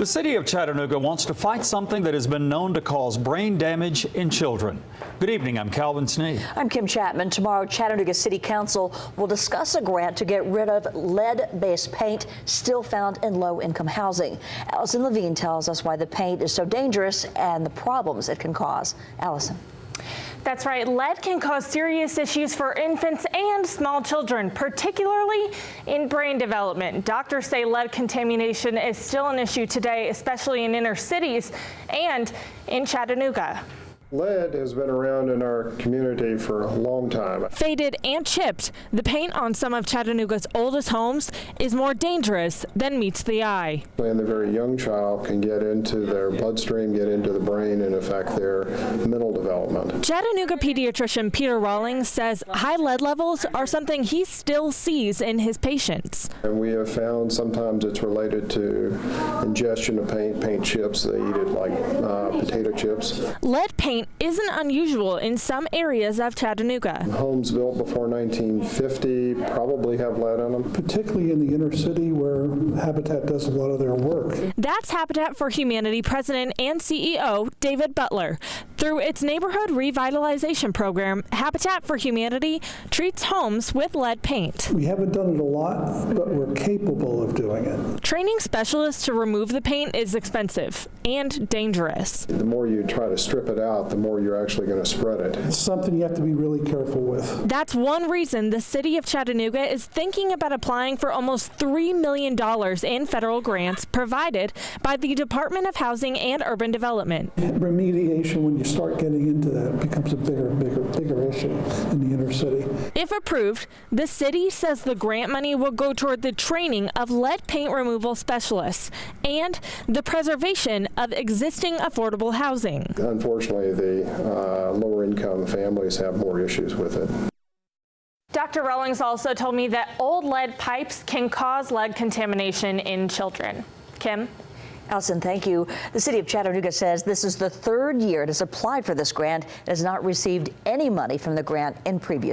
The city of Chattanooga wants to fight something that has been known to cause brain damage in children. Good evening, I'm Calvin Sneed. I'm Kim Chapman. Tomorrow, Chattanooga City Council will discuss a grant to get rid of lead-based paint still found in low-income housing. Allison Levine tells us why the paint is so dangerous and the problems it can cause. Allison. That's right. Lead can cause serious issues for infants and small children, particularly in brain development. Doctors say lead contamination is still an issue today, especially in inner cities and in Chattanooga. Lead has been around in our community for a long time. Faded and chipped, the paint on some of Chattanooga's oldest homes is more dangerous than meets the eye. And the very young child can get into their bloodstream, get into the brain, and affect their mental development. Chattanooga pediatrician Peter Rawlings says high lead levels are something he still sees in his patients. And we have found sometimes it's related to ingestion of paint chips. They eat it like potato chips. Lead paint isn't unusual in some areas of Chattanooga. Homes built before 1950 probably have lead in them. Particularly in the inner city where Habitat does a lot of their work. That's Habitat for Humanity President and CEO David Butler. Through its neighborhood revitalization program, Habitat for Humanity treats homes with lead paint. We haven't done it a lot, but we're capable of doing it. Training specialists to remove the paint is expensive and dangerous. The more you try to strip it out, the more you're actually going to spread it. It's something you have to be really careful with. That's one reason the city of Chattanooga is thinking about applying for almost $3 million in federal grants provided by the Department of Housing and Urban Development. Remediation, when you start getting into that, becomes a bigger issue in the inner city. If approved, the city says the grant money will go toward the training of lead paint removal specialists and the preservation of existing affordable housing. Unfortunately, the lower income families have more issues with it. Dr. Rawlings also told me that old lead pipes can cause lead contamination in children. Kim? Allison, thank you. The city of Chattanooga says this is the third year it has applied for this grant. It has not received any money from the grant in previous